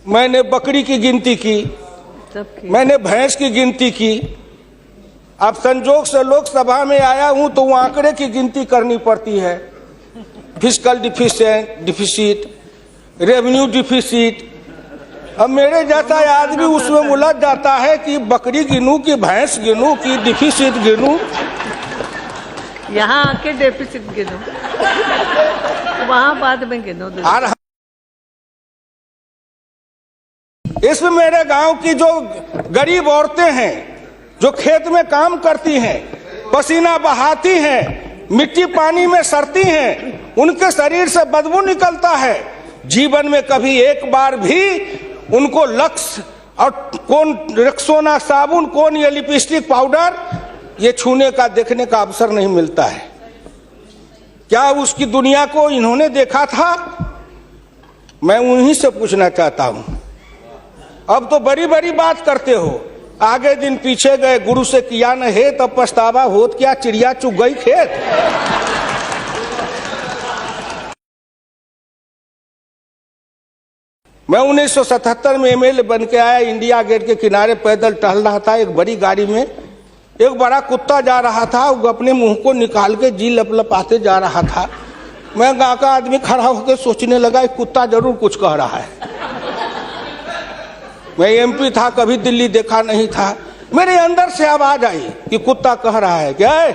मैंने बकरी की गिनती की, मैंने भैंस की गिनती की। अब संजोग से लोकसभा में आया हूं तो वो आंकड़े की गिनती करनी पड़ती है। Fiscal deficit, revenue deficit. अब मेरे जैसा आदमी उसमें उलझ जाता है कि बकरी गिनूं कि भैंस गिनूं कि डिफिसिट गिनूं। यहाँ आके डेफिसिट गिनो, वहां बाद में गिनो। इसमें मेरे गांव की जो गरीब औरतें हैं, जो खेत में काम करती हैं, पसीना बहाती हैं, मिट्टी पानी में सड़ती हैं, उनके शरीर से बदबू निकलता है। जीवन में कभी एक बार भी उनको लक्स और कौन रेक्सोना साबुन, कौन ये लिपस्टिक पाउडर, ये छूने का देखने का अवसर नहीं मिलता है। क्या उसकी दुनिया को इन्होंने देखा था? मैं उन्हीं से पूछना चाहता हूं। अब तो बड़ी बड़ी बात करते हो, आगे दिन पीछे गए, गुरु से किया न है तब पछतावा होत क्या, चिड़िया चुग गई खेत। मैं 1977 में एमएलए बन के आया, इंडिया गेट के किनारे पैदल टहल रहा था। एक बड़ी गाड़ी में एक बड़ा कुत्ता जा रहा था, वो अपने मुंह को निकाल के जी लपलपाते जा रहा था। मैं गांव का आदमी खड़ा होकर सोचने लगा, कुत्ता जरूर कुछ कह रहा है। मैं एमपी था, कभी दिल्ली देखा नहीं था। मेरे अंदर से आवाज आई कि कुत्ता कह रहा है, क्या है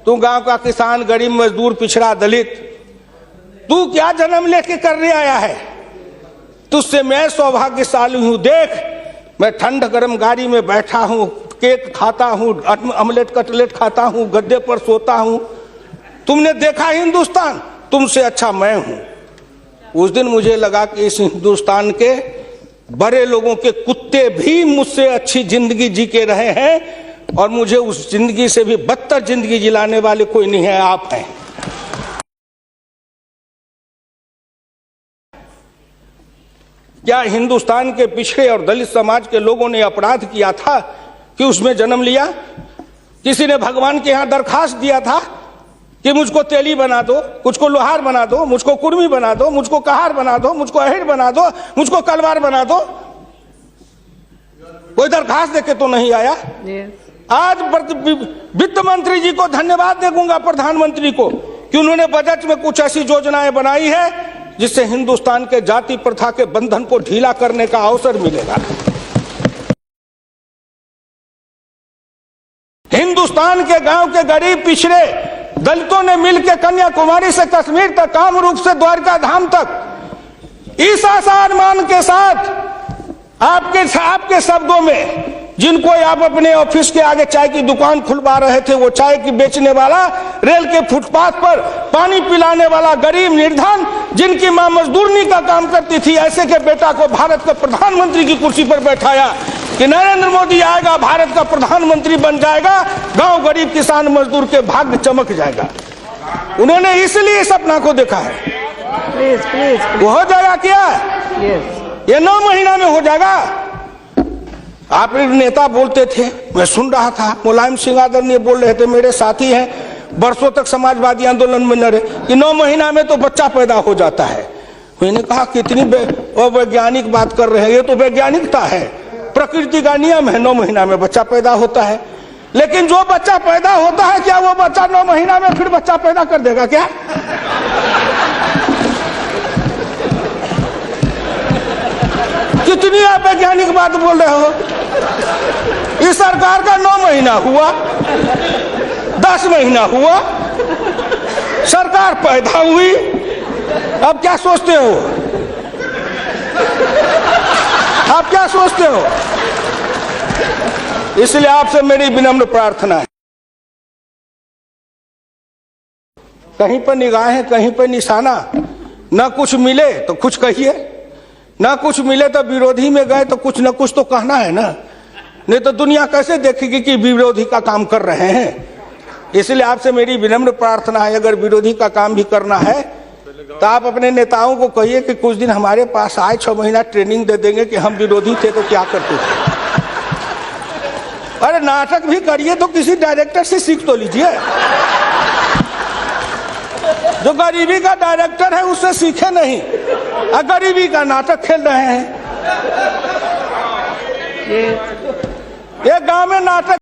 तू गांव का किसान, गरीब, मजदूर, पिछड़ा, दलित, तू क्या जन्म लेके करने आया है? तुझसे मैं सौभाग्यशाली हूं। देख, मैं ठंड गर्म गाड़ी में बैठा हूं, केक खाता हूं, ऑमलेट कटलेट खाता हूं, गद्दे पर सोता हूं। तुमने देखा हिंदुस्तान, तुमसे अच्छा मैं हूं। उस दिन मुझे लगा कि इस हिंदुस्तान के बड़े लोगों के कुत्ते भी मुझसे अच्छी जिंदगी जी के रहे हैं, और मुझे उस जिंदगी से भी बदतर जिंदगी जिलाने वाले कोई नहीं है, आप हैं। क्या हिंदुस्तान के पिछड़े और दलित समाज के लोगों ने अपराध किया था कि उसमें जन्म लिया? किसी ने भगवान के यहां दरखास्त दिया था कि मुझको तेली बना दो, मुझको लोहार बना दो, मुझको कुर्मी बना दो, मुझको कहार बना दो, मुझको अहिर बना दो, मुझको कलवार बना दो? कोई दरखास्त देके तो नहीं आया। आज वित्त मंत्री जी को धन्यवाद देगा, प्रधानमंत्री को, कि उन्होंने बजट में कुछ ऐसी योजनाएं बनाई है जिससे हिंदुस्तान के जाति प्रथा के बंधन को ढीला करने का अवसर मिलेगा। हिंदुस्तान के गांव के गरीब पिछड़े दलितों ने मिलकर कन्याकुमारी से कश्मीर तक, कामरूप से द्वारका धाम तक, इस आसान के साथ आपके शब्दों में, जिनको आप अपने ऑफिस के आगे चाय की दुकान खुलवा रहे थे, वो चाय की बेचने वाला, रेल के फुटपाथ पर पानी पिलाने वाला गरीब निर्धन, जिनकी मां मजदूरनी का काम करती थी, ऐसे के बेटा को भारत के प्रधानमंत्री की कुर्सी पर बैठाया कि नरेंद्र मोदी आएगा, भारत का प्रधानमंत्री बन जाएगा, गांव गरीब किसान मजदूर के भाग्य चमक जाएगा। उन्होंने इसलिए सपना को देखा है। प्लीज। वो हो जाएगा क्या? ये 9 महीना में हो जाएगा। आप नेता बोलते थे, मैं सुन रहा था, मुलायम सिंह आदरणीय बोल रहे थे, मेरे साथी हैं, बरसों तक समाजवादी आंदोलन में लड़े, कि 9 महीना में तो बच्चा पैदा हो जाता है। मैंने कहा कितनी वैज्ञानिक बात कर रहे हैं, ये तो वैज्ञानिकता है, प्रकृति का नियम है, 9 महीना में बच्चा पैदा होता है। लेकिन जो बच्चा पैदा होता है, क्या वो बच्चा 9 महीना में फिर बच्चा पैदा कर देगा क्या? कितनी आप वैज्ञानिक बात बोल रहे हो? इस सरकार का 9 महीना हुआ, 10 महीना हुआ, सरकार पैदा हुई, अब क्या सोचते हो? आप क्या सोचते हो? इसलिए आपसे मेरी विनम्र प्रार्थना है, कहीं पर निगाहें, कहीं पर निशाना, न कुछ मिले तो कुछ कहिए, ना कुछ मिले तो विरोधी में गए तो कुछ न कुछ तो कहना है ना, नहीं तो दुनिया कैसे देखेगी कि विरोधी का काम कर रहे हैं। इसलिए आपसे मेरी विनम्र प्रार्थना है, अगर विरोधी का काम भी करना है तो आप अपने नेताओं को कहिए कि कुछ दिन हमारे पास आए, 6 महीना ट्रेनिंग दे देंगे कि हम विरोधी थे तो क्या करते थे। अरे नाटक भी करिए तो किसी डायरेक्टर से सीख तो लीजिए, जो गरीबी का डायरेक्टर है उससे सीखे नहीं, गरीबी का नाटक खेल रहे हैं। ये एक गांव में नाटक